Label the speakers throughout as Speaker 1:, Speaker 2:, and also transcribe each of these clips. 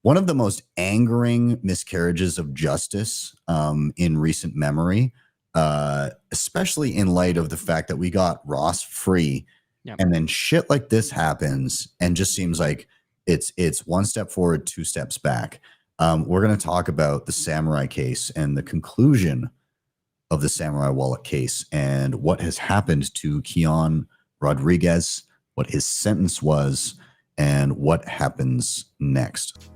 Speaker 1: One of the most angering miscarriages of justice in recent memory, especially in light of the fact that we got Ross free, and then shit like this happens, and just seems like it's one step forward, two steps back. We're going to talk about the Samourai case and the conclusion of the Samourai Wallet case and what has happened to Keon Rodriguez, what his sentence was, and what happens next.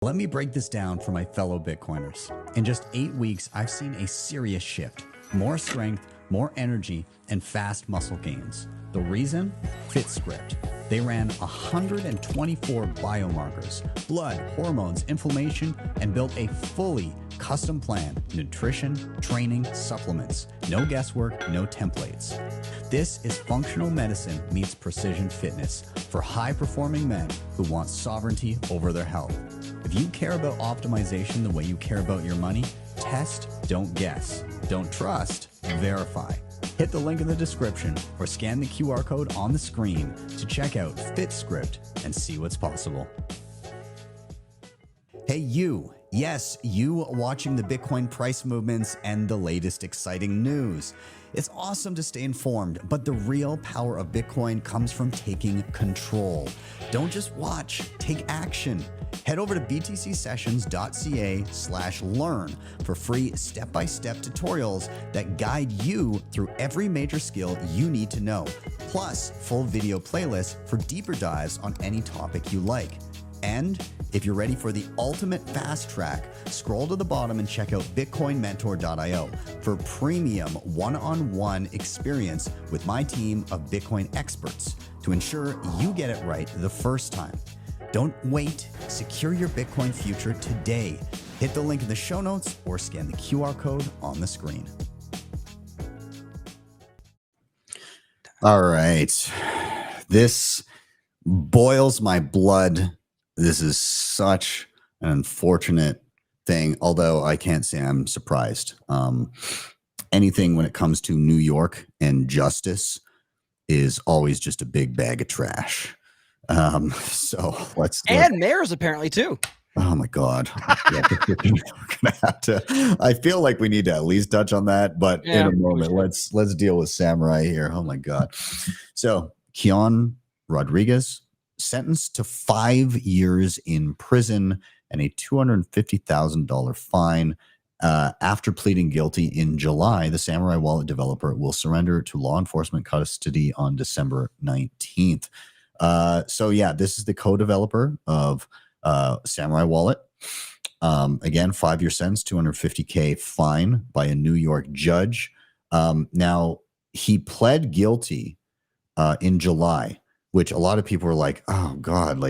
Speaker 1: Let me break this down for my fellow Bitcoiners. In just 8 weeks, I've seen a serious shift. More strength, more energy, and fast muscle gains. The reason? FITSCRIPT. They ran 124 biomarkers, blood, hormones, inflammation, and built a fully custom plan: nutrition, training, supplements. No guesswork, no templates. This is functional medicine meets precision fitness for high-performing men who want sovereignty over their health. If you care about optimization the way you care about your money, test, don't guess. Don't trust, verify. Hit the link in the description or scan the QR code on the screen to check out FITSCRIPT and see what's possible. Hey, you. Yes, you watching the Bitcoin price movements and the latest exciting news. It's awesome to stay informed, but the real power of Bitcoin comes from taking control. Don't just watch, take action. Head over to btcsessions.ca/learn for free step-by-step tutorials that guide you through every major skill you need to know, plus full video playlists for deeper dives on any topic you like. And if you're ready for the ultimate fast track, scroll to the bottom and check out bitcoinmentor.io for premium one-on-one experience with my team of Bitcoin experts to ensure you get it right the first time. Don't wait. Secure your Bitcoin future today. Hit the link in the show notes or scan the QR code on the screen. All right. This boils my blood. This is such an unfortunate thing, although I can't say I'm surprised. Anything when it comes to New York and justice is always just a big bag of trash. So let's
Speaker 2: mayors apparently too.
Speaker 1: Oh my God. Yeah, we're gonna have to, I feel like we need to at least touch on that, but in a moment, let's deal with Samourai here. Oh my God. So Keon Rodriguez sentenced to 5 years in prison and a $250,000 fine. After pleading guilty in July, the Samourai Wallet developer will surrender to law enforcement custody on December 19th. So yeah, this is the co-developer of Samourai Wallet. Again, 5-year sentence, $250K fine by a New York judge. Now, he pled guilty in July, which a lot of people were like, oh God,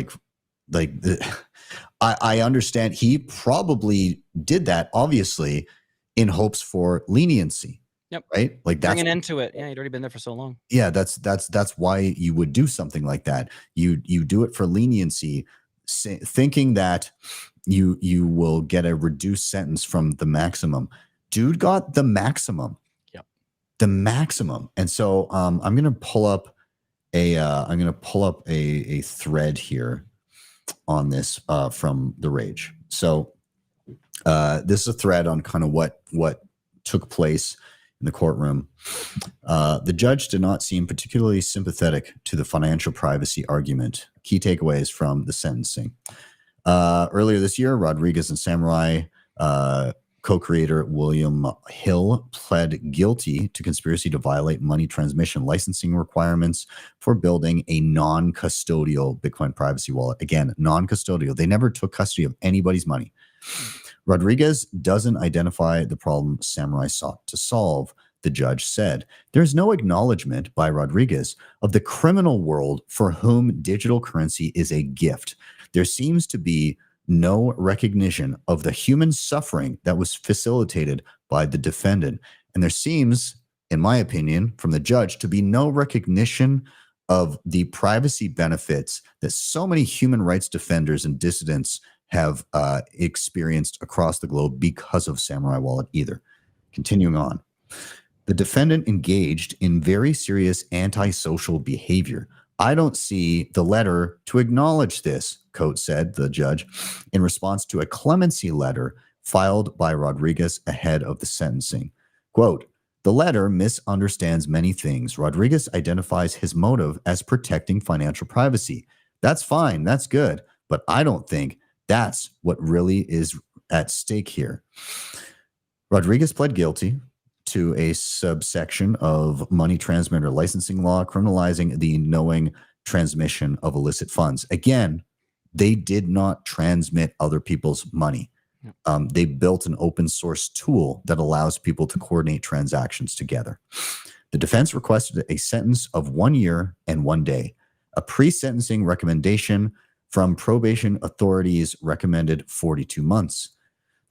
Speaker 1: I understand. He probably did that, obviously, in hopes for leniency.
Speaker 2: Yep.
Speaker 1: Right. Like that's
Speaker 2: bringing into it. Yeah. You'd already been there for so long.
Speaker 1: Yeah. That's why you would do something like that. You do it for leniency, thinking that you will get a reduced sentence from the maximum. Dude got the maximum.
Speaker 2: Yep.
Speaker 1: The maximum. And so I'm going to pull up a thread here on this from The Rage. So this is a thread on kind of what took place in the courtroom. The judge did not seem particularly sympathetic to the financial privacy argument. Key takeaways from the sentencing. Earlier this year, Rodriguez and Samourai co-creator William Hill pled guilty to conspiracy to violate money transmission licensing requirements for building a non-custodial Bitcoin privacy wallet. Again, non-custodial. They never took custody of anybody's money. Rodriguez doesn't identify the problem Samourai sought to solve, the judge said. There's no acknowledgement by Rodriguez of the criminal world for whom digital currency is a gift. There seems to be no recognition of the human suffering that was facilitated by the defendant. And there seems, in my opinion, from the judge, to be no recognition of the privacy benefits that so many human rights defenders and dissidents have experienced across the globe because of Samourai Wallet either. Continuing on. The defendant engaged in very serious antisocial behavior, I don't see the letter to acknowledge this, Coate said, the judge, in response to a clemency letter filed by Rodriguez ahead of the sentencing. Quote, the letter misunderstands many things. Rodriguez identifies his motive as protecting financial privacy. That's fine. That's good. But I don't think that's what really is at stake here. Rodriguez pled guilty to a subsection of money transmitter licensing law, criminalizing the knowing transmission of illicit funds. Again, they did not transmit other people's money. They built an open source tool that allows people to coordinate transactions together. The defense requested a sentence of 1 year and 1 day. A pre-sentencing recommendation from probation authorities recommended 42 months.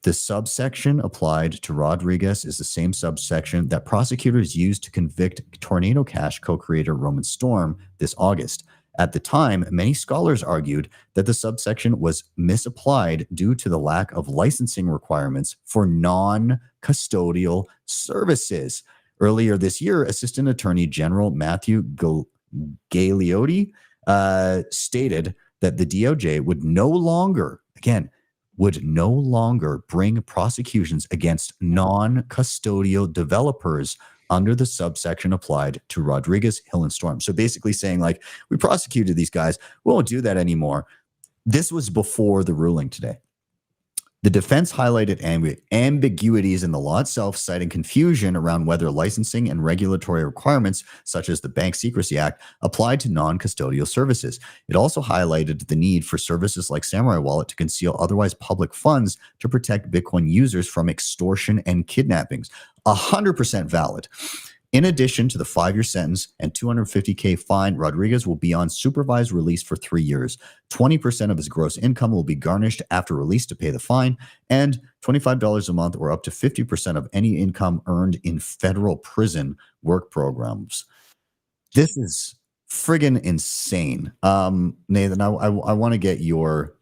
Speaker 1: The subsection applied to Rodriguez is the same subsection that prosecutors used to convict Tornado Cash co-creator Roman Storm this August. At the time, many scholars argued that the subsection was misapplied due to the lack of licensing requirements for non-custodial services. Earlier this year, Assistant Attorney General Matthew Gagliotti stated that the DOJ would no longer bring prosecutions against non-custodial developers under the subsection applied to Rodriguez, Hill, and Storm. So basically saying, like, we prosecuted these guys, we won't do that anymore. This was before the ruling today. The defense highlighted ambiguities in the law itself, citing confusion around whether licensing and regulatory requirements, such as the Bank Secrecy Act, applied to non-custodial services. It also highlighted the need for services like Samourai Wallet to conceal otherwise public funds to protect Bitcoin users from extortion and kidnappings. 100% valid. In addition to the 5-year sentence and $250K fine, Rodriguez will be on supervised release for 3 years. 20% of his gross income will be garnished after release to pay the fine, and $25 a month or up to 50% of any income earned in federal prison work programs. This is friggin' insane. Nathan, I want to get your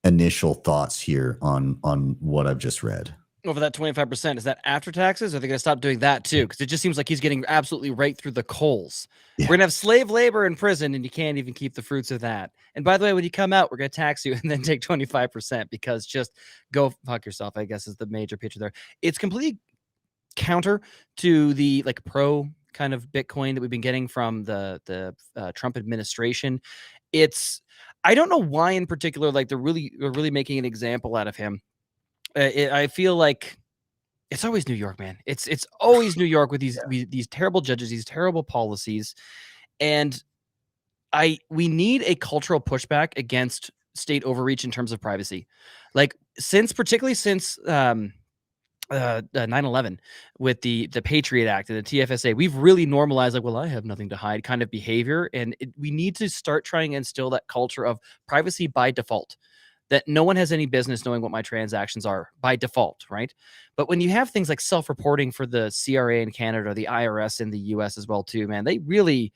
Speaker 1: initial thoughts here on what I've just read.
Speaker 2: Over that 25%, is that after taxes? Or are they going to stop doing that too? Because it just seems like he's getting absolutely right through the coals. Yeah. We're going to have slave labor in prison, and you can't even keep the fruits of that. And by the way, when you come out, we're going to tax you and then take 25% because just go fuck yourself, I guess, is the major picture there. It's completely counter to the like pro kind of Bitcoin that we've been getting from the Trump administration. I don't know why in particular, like they're really making an example out of him. I feel like it's always New York, man. It's always New York with these terrible judges, these terrible policies, and we need a cultural pushback against state overreach in terms of privacy. Like particularly since 9/11 with the Patriot Act and the TFSA, we've really normalized like, well, I have nothing to hide kind of behavior, and we need to start trying to instill that culture of privacy by default. That no one has any business knowing what my transactions are by default, right? But when you have things like self-reporting for the CRA in Canada or the IRS in the US as well too, man, they've really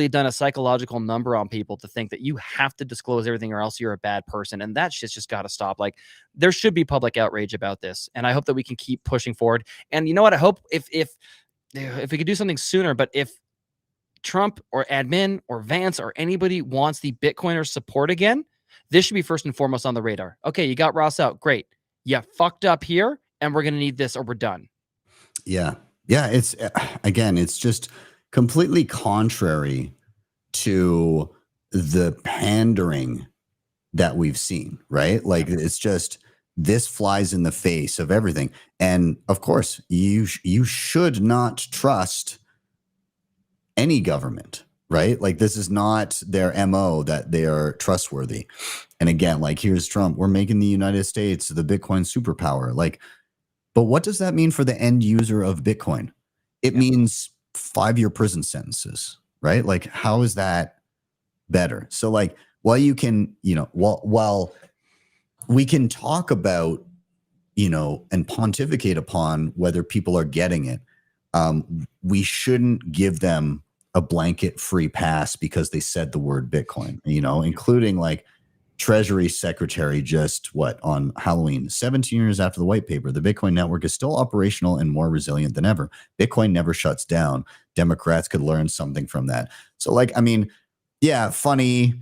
Speaker 2: done a psychological number on people to think that you have to disclose everything or else you're a bad person. And that shit's just got to stop. Like there should be public outrage about this. And I hope that we can keep pushing forward. And you know what? I hope if we could do something sooner, but if Trump or admin or Vance or anybody wants the Bitcoiner support again, this should be first and foremost on the radar. Okay, you got Ross out. Great. You fucked up here, and we're going to need this or we're done.
Speaker 1: Yeah. Yeah. It's just completely contrary to the pandering that we've seen, right? Like it's just, this flies in the face of everything. And of course, you should not trust any government. Right? Like this is not their MO that they are trustworthy. And again, like here's Trump, we're making the United States the Bitcoin superpower. Like, but what does that mean for the end user of Bitcoin? It means 5-year prison sentences, right? Like, how is that better? So like, while you can, while we can talk about, and pontificate upon whether people are getting it, we shouldn't give them a blanket free pass because they said the word Bitcoin, including like Treasury Secretary just on Halloween, 17 years after the white paper, the Bitcoin network is still operational and more resilient than ever. Bitcoin never shuts down. Democrats could learn something from that. So like, I mean, yeah, funny,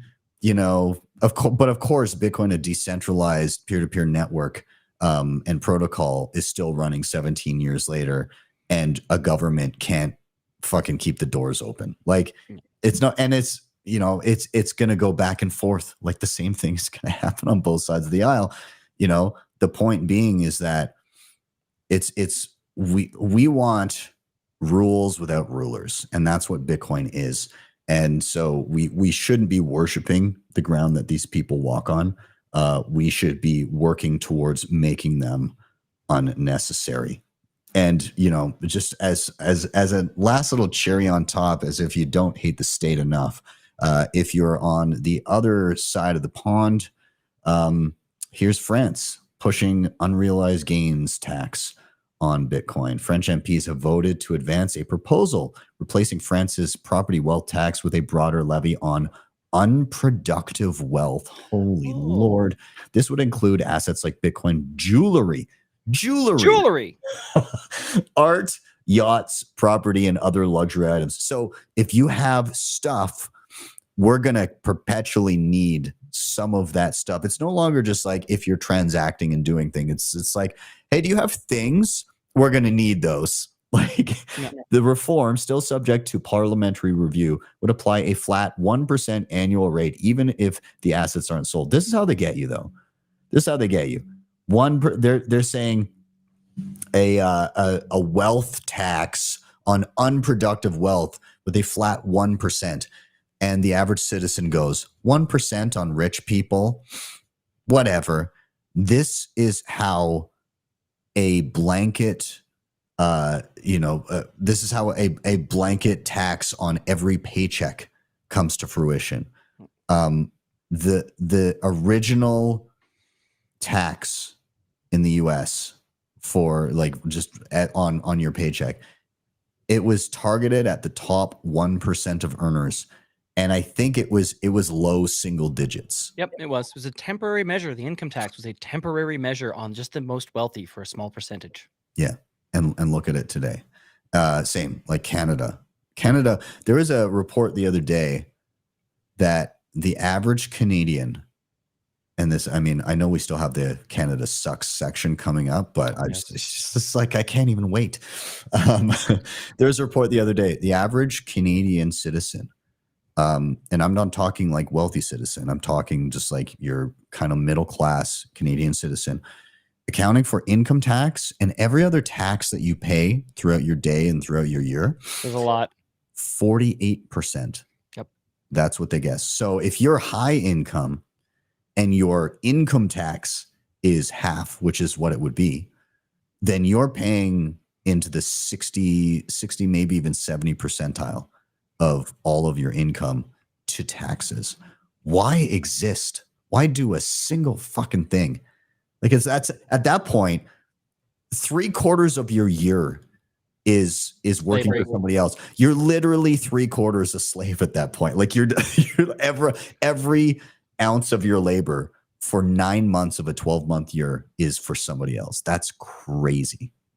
Speaker 1: of course, Bitcoin, a decentralized peer-to-peer network and protocol, is still running 17 years later, and a government can't fucking keep the doors open. Like, it's not, and it's, it's going to go back and forth. Like, the same thing is going to happen on both sides of the aisle. The point being is that we want rules without rulers, and that's what Bitcoin is. And so we shouldn't be worshiping the ground that these people walk on. We should be working towards making them unnecessary. And, just as a last little cherry on top, as if you don't hate the state enough, if you're on the other side of the pond, here's France pushing unrealized gains tax on Bitcoin. French MPs have voted to advance a proposal replacing France's property wealth tax with a broader levy on unproductive wealth. Holy Lord. This would include assets like Bitcoin jewelry, art, yachts, property, and other luxury items. So if you have stuff, we're going to perpetually need some of that stuff. It's no longer just like if you're transacting and doing things. It's like, hey, do you have things? We're going to need those. Like, the reform, still subject to parliamentary review, would apply a flat 1% annual rate, even if the assets aren't sold. This is how they get you, though. This is how they get you. They're saying a wealth tax on unproductive wealth with a flat 1%. And the average citizen goes, 1% on rich people, whatever. This is how a blanket, this is how a blanket tax on every paycheck comes to fruition. The original tax in the US for like just on your paycheck, it was targeted at the top 1% of earners. And I think it was low single digits.
Speaker 2: Yep, it was. It was a temporary measure. The income tax was a temporary measure on just the most wealthy for a small percentage.
Speaker 1: Yeah, and look at it today. Same, like Canada. There was a report the other day that the average Canadian, and this, I mean, I know we still have the Canada Sucks section coming up, but it's just like, I can't even wait. There's a report the other day, the average Canadian citizen, and I'm not talking like wealthy citizen, I'm talking just like your kind of middle class Canadian citizen, accounting for income tax and every other tax that you pay throughout your day and throughout your year.
Speaker 2: There's a lot.
Speaker 1: 48%.
Speaker 2: Yep.
Speaker 1: That's what they guess. So if you're high income and your income tax is half, which is what it would be, then you're paying into the 60, maybe even 70 percentile of all of your income to taxes. Why exist? Why do a single fucking thing? Like, that's at that point, 3/4 of your year is working for somebody else. You're literally 3/4 a slave at that point. Like, you're every ounce of your labor for 9 months of a 12-month year is for somebody else. That's crazy.